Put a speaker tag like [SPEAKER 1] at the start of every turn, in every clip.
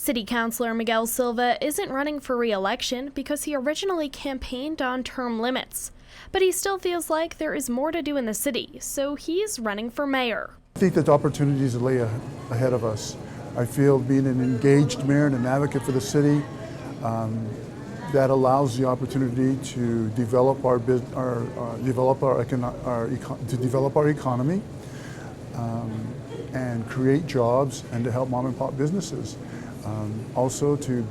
[SPEAKER 1] City Councilor Miguel Silva isn't running for re-election because he originally campaigned on term limits. But he still feels like there is more to do in the city, so he's running for mayor.
[SPEAKER 2] I think that opportunities lay ahead of us. I feel being an engaged mayor and an advocate for the city, that allows the opportunity to develop our economy, and create jobs and to help mom and pop businesses. Also to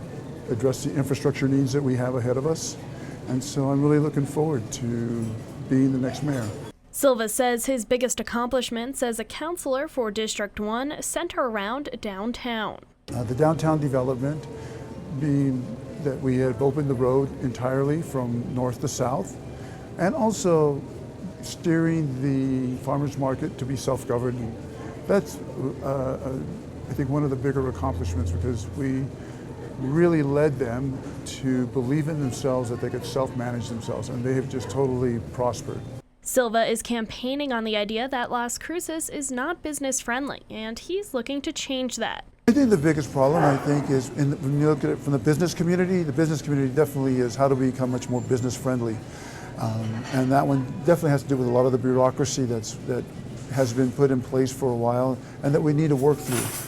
[SPEAKER 2] address the infrastructure needs that we have ahead of us. And so I'm really looking forward to being the next mayor.
[SPEAKER 1] Silva says his biggest accomplishments as a councilor for District 1 center around downtown.
[SPEAKER 2] The downtown development being that we have opened the road entirely from north to south, and also steering the farmers market to be self-governing. That's, I think, one of the bigger accomplishments, because we really led them to believe in themselves that they could self-manage themselves, and they have just totally prospered.
[SPEAKER 1] Silva is campaigning on the idea that Las Cruces is not business-friendly, and he's looking to change that.
[SPEAKER 2] I think the biggest problem, is when you look at it from the business community definitely is how do we become much more business-friendly. And that one definitely has to do with a lot of the bureaucracy that has been put in place for a while and that we need to work through.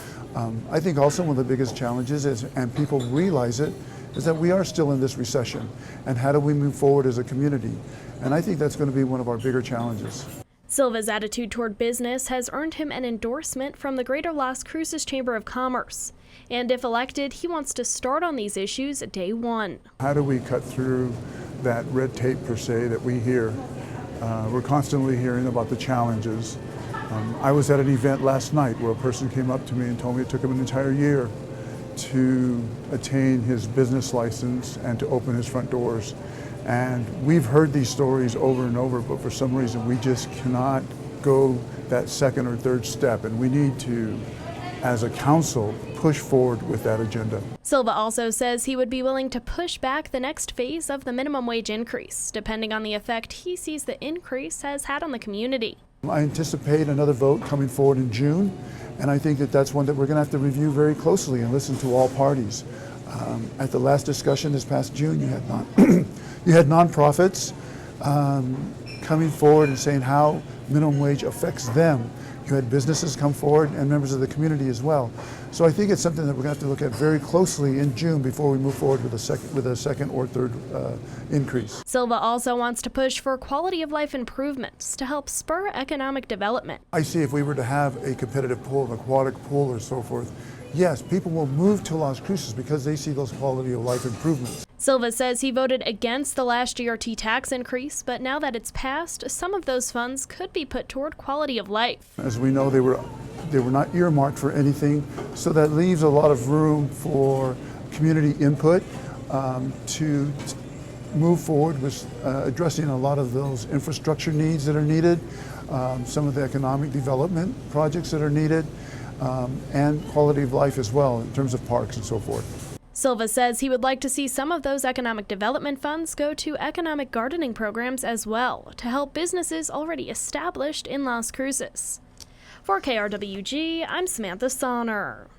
[SPEAKER 2] I think also one of the biggest challenges is, and people realize it, is that we are still in this recession, and how do we move forward as a community? And I think that's going to be one of our bigger challenges.
[SPEAKER 1] Silva's attitude toward business has earned him an endorsement from the Greater Las Cruces Chamber of Commerce. And if elected, he wants to start on these issues day one.
[SPEAKER 2] How do we cut through that red tape, per se, that we hear? We're constantly hearing about the challenges. I was at an event last night where a person came up to me and told me it took him an entire year to attain his business license and to open his front doors. And we've heard these stories over and over, but for some reason we just cannot go that second or third step, and we need to, as a council, push forward with that agenda.
[SPEAKER 1] Silva also says he would be willing to push back the next phase of the minimum wage increase, depending on the effect he sees the increase has had on the community.
[SPEAKER 2] I anticipate another vote coming forward in June, and I think that that's one that we're going to have to review very closely and listen to all parties. At the last discussion this past June, you had nonprofits coming forward and saying how minimum wage affects them. You had businesses come forward and members of the community as well. So I think it's something that we're going to have to look at very closely in June before we move forward with a second or third increase.
[SPEAKER 1] Silva also wants to push for quality of life improvements to help spur economic development.
[SPEAKER 2] I see if we were to have a competitive pool, an aquatic pool or so forth, yes, people will move to Las Cruces because they see those quality of life improvements.
[SPEAKER 1] Silva says he voted against the last GRT tax increase, but now that it's passed, some of those funds could be put toward quality of life.
[SPEAKER 2] As we know, they were not earmarked for anything, so that leaves a lot of room for community input to move forward with addressing a lot of those infrastructure needs that are needed, some of the economic development projects that are needed, and quality of life as well in terms of parks and so forth.
[SPEAKER 1] Silva says he would like to see some of those economic development funds go to economic gardening programs as well, to help businesses already established in Las Cruces. For KRWG, I'm Samantha Sonner.